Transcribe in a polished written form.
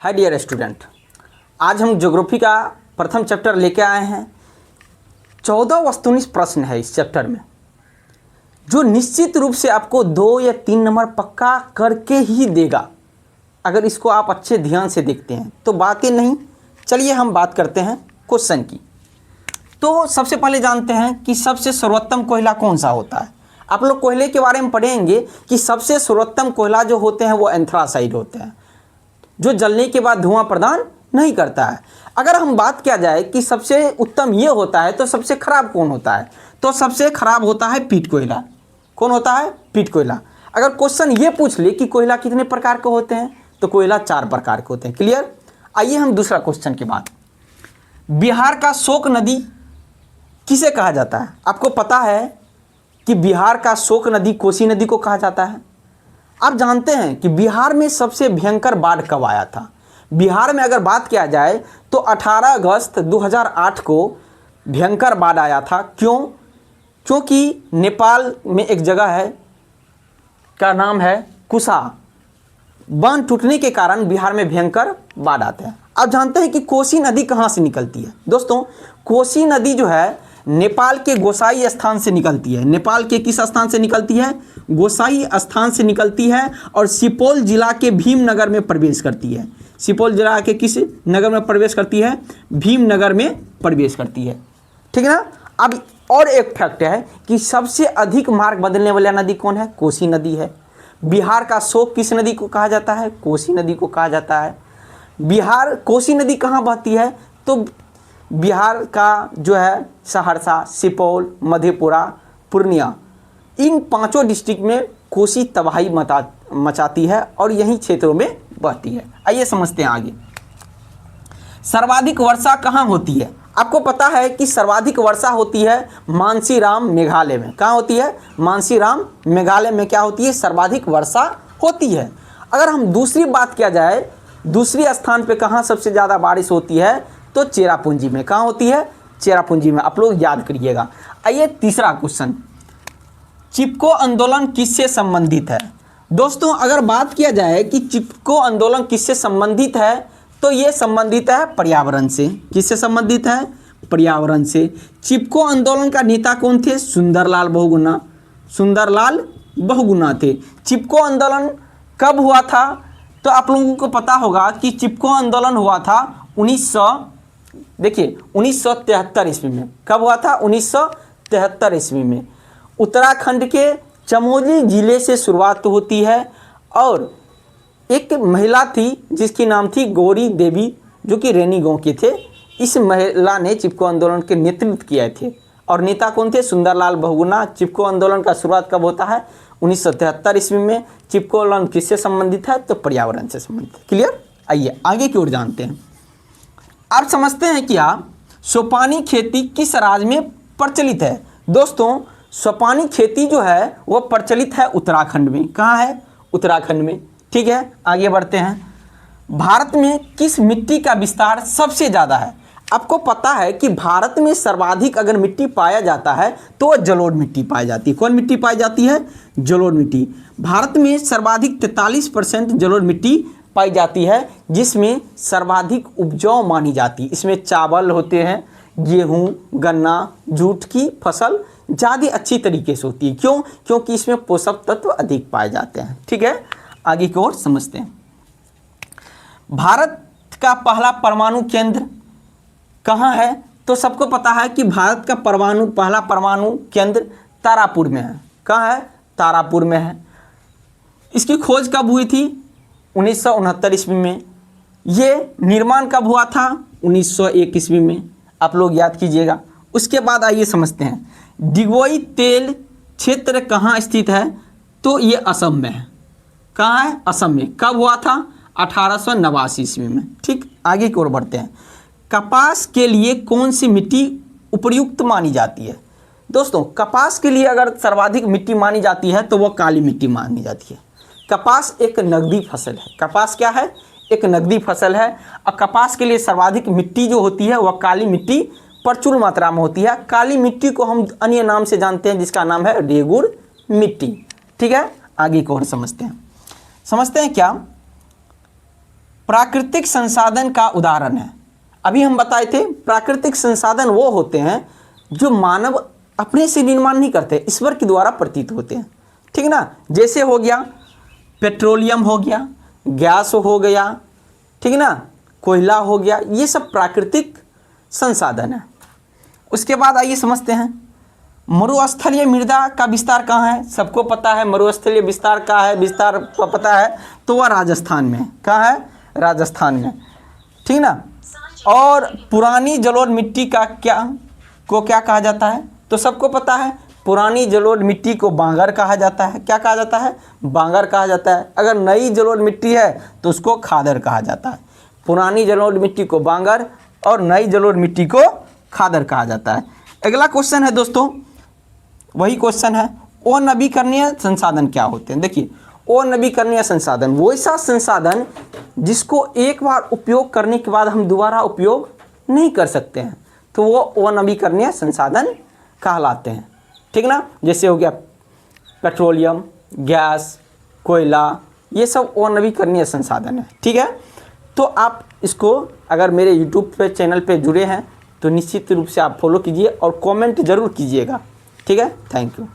Hi dear student, आज हम geography का प्रथम चैप्टर लेके आए हैं। 14 वस्तुनिष्ठ प्रश्न है इस चैप्टर में, जो निश्चित रूप से आपको 2 या 3 नंबर पक्का करके ही देगा अगर इसको आप अच्छे ध्यान से देखते हैं तो। बातें नहीं, चलिए हम बात करते हैं क्वेश्चन की। तो सबसे पहले जानते हैं कि सबसे सर्वोत्तम कोयला कौन सा होता है। आप लोग कोयले के बारे में पढ़ेंगे कि सबसे सर्वोत्तम कोयला जो होते हैं वो एंथ्रासाइड होते हैं, जो जलने के बाद धुआं प्रदान नहीं करता है। अगर हम बात किया जाए कि सबसे उत्तम ये होता है तो सबसे खराब कौन होता है, तो सबसे खराब होता है पीट कोयला। कौन होता है? पीट कोयला। अगर क्वेश्चन ये पूछ ले कि कोयला कितने प्रकार के होते हैं तो कोयला 4 प्रकार के होते हैं। क्लियर? आइए हम दूसरा क्वेश्चन की बात। बिहार का शोक नदी किसे कहा जाता है? आपको पता है कि बिहार का शोक नदी कोसी नदी को कहा जाता है। आप जानते हैं कि बिहार में सबसे भयंकर बाढ़ कब आया था? बिहार में अगर बात किया जाए तो 18 अगस्त 2008 को भयंकर बाढ़ आया था। क्यों? क्योंकि नेपाल में एक जगह है का नाम है कुसा, बांध टूटने के कारण बिहार में भयंकर बाढ़ आते हैं। आप जानते हैं कि कोसी नदी कहाँ से निकलती है? दोस्तों, कोसी नदी जो है नेपाल के गोसाई स्थान से निकलती है। नेपाल के किस स्थान से निकलती है? गोसाई स्थान से निकलती है और सुपौल जिला के भीमनगर में प्रवेश करती है। सुपौल जिला के किस नगर में प्रवेश करती है? भीमनगर में प्रवेश करती है। ठीक है ना? अब और एक फैक्ट है कि सबसे अधिक मार्ग बदलने वाला नदी कौन है? कोसी नदी है। बिहार का शोक किस नदी को कहा जाता है? कोसी नदी को कहा जाता है। बिहार कोसी नदी कहाँ बहती है? तो बिहार का जो है सहरसा, सुपौल, मधेपुरा, पूर्णिया, इन 5 डिस्ट्रिक्ट में कोसी तबाही मचाती है और यही क्षेत्रों में बहती है। आइए समझते हैं आगे। सर्वाधिक वर्षा कहाँ होती है? आपको पता है कि सर्वाधिक वर्षा होती है मानसीराम, मेघालय में। कहाँ होती है? मानसीराम, मेघालय में क्या होती है? सर्वाधिक वर्षा होती है। अगर हम दूसरी बात किया जाए, दूसरी स्थान पे कहाँ सबसे ज़्यादा बारिश होती है तो चेरापूंजी में। कहाँ होती है? चेरापूंजी में। आप लोग याद करिएगा। आइए तीसरा क्वेश्चन, चिपको आंदोलन किससे संबंधित है? दोस्तों, अगर बात किया जाए कि चिपको आंदोलन किससे संबंधित है तो ये संबंधित है पर्यावरण से। किससे संबंधित है? पर्यावरण से। चिपको आंदोलन का नेता कौन थे? सुंदरलाल बहुगुणा। सुंदरलाल बहुगुणा थे। चिपको आंदोलन कब हुआ था? तो आप लोगों को पता होगा कि चिपको आंदोलन हुआ था 1973 ईस्वी में। कब हुआ था? 1973 ईस्वी में। उत्तराखंड के चमोली जिले से शुरुआत होती है और एक महिला थी जिसकी नाम थी गौरी देवी, जो कि रैनी गांव के थे। इस महिला ने चिपको आंदोलन के नेतृत्व किए थे और नेता कौन थे? सुंदरलाल बहुगुणा। चिपको आंदोलन का शुरुआत कब होता है? 1973 ईस्वी में। चिपको आंदोलन किससे संबंधित है? तो पर्यावरण से संबंधित है। क्लियर? आइए आगे की ओर जानते हैं। आप समझते हैं क्या सोपानी खेती किस राज्य में प्रचलित है? दोस्तों, सोपानी खेती जो है वो प्रचलित है उत्तराखंड में। कहाँ है? उत्तराखंड में। ठीक है, आगे बढ़ते हैं। भारत में किस मिट्टी का विस्तार सबसे ज़्यादा है? आपको पता है कि भारत में सर्वाधिक अगर मिट्टी पाया जाता है तो जलोढ़ मिट्टी पाई जाती है। कौन मिट्टी पाई जाती है? जलोढ़ मिट्टी। भारत में सर्वाधिक 43% जलोढ़ मिट्टी पाई जाती है, जिसमें सर्वाधिक उपजाऊ मानी जाती है। इसमें चावल होते हैं, गेहूं, गन्ना, जूट की फसल ज़्यादा अच्छी तरीके से होती है। क्यों? क्योंकि इसमें पोषक तत्व अधिक पाए जाते हैं। ठीक है, आगे की ओर समझते हैं। भारत का पहला परमाणु केंद्र कहाँ है? तो सबको पता है कि भारत का पहला परमाणु केंद्र तारापुर में है। कहाँ है? तारापुर में है। इसकी खोज कब हुई थी? 1969 ईस्वी में। ये निर्माण कब हुआ था? 1901 ईस्वी में। आप लोग याद कीजिएगा। उसके बाद आइए समझते हैं, दिगोई तेल क्षेत्र कहाँ स्थित है? तो ये असम में है। कहाँ है? असम में। कब हुआ था? 1889 ईस्वी में। ठीक, आगे की ओर बढ़ते हैं। कपास के लिए कौन सी मिट्टी उपयुक्त मानी जाती है? दोस्तों, कपास के लिए अगर सर्वाधिक मिट्टी मानी जाती है तो वो काली मिट्टी मानी जाती है। कपास एक नकदी फसल है। कपास क्या है? एक नकदी फसल है और कपास के लिए सर्वाधिक मिट्टी जो होती है वह काली मिट्टी प्रचुर मात्रा में होती है। काली मिट्टी को हम अन्य नाम से जानते हैं जिसका नाम है रेगुड़ मिट्टी। ठीक है, आगे की ओर समझते हैं क्या प्राकृतिक संसाधन का उदाहरण है। अभी हम बताए थे प्राकृतिक संसाधन वो होते हैं जो मानव अपने से निर्माण नहीं करते, ईश्वर के द्वारा प्रतीत होते हैं, ठीक ना। जैसे हो गया पेट्रोलियम हो गया, गैस हो गया, ठीक ना, कोयला हो गया, ये सब प्राकृतिक संसाधन है। उसके बाद आइए समझते हैं मरुस्थलीय मृदा का विस्तार कहाँ है। सबको पता है मरुस्थलीय विस्तार कहाँ है, विस्तार पता है तो वह राजस्थान में है। कहाँ है? राजस्थान में, ठीक ना। और पुरानी जलोढ़ मिट्टी का क्या कहा जाता है? तो सबको पता है पुरानी जलोढ़ मिट्टी को बांगर कहा जाता है। क्या कहा जाता है? बांगर कहा जाता है। अगर नई जलोढ़ मिट्टी है तो उसको खादर कहा जाता है। पुरानी जलोढ़ मिट्टी को बांगर और नई जलोढ़ मिट्टी को खादर कहा जाता है। अगला क्वेश्चन है दोस्तों, वही क्वेश्चन है अनवीकरणीय संसाधन क्या होते हैं। देखिए अनवीकरणीय संसाधन वो ऐसा संसाधन जिसको एक बार उपयोग करने के बाद हम दोबारा उपयोग नहीं कर सकते हैं, तो वो अनवीकरणीय संसाधन कहलाते हैं, ठीक ना। जैसे हो गया पेट्रोलियम, गैस, कोयला, ये सब अनवीकरणीय संसाधन है, ठीक है। तो आप इसको अगर मेरे यूट्यूब पे चैनल पे जुड़े हैं तो निश्चित रूप से आप फॉलो कीजिए और कमेंट ज़रूर कीजिएगा, ठीक है। Thank you.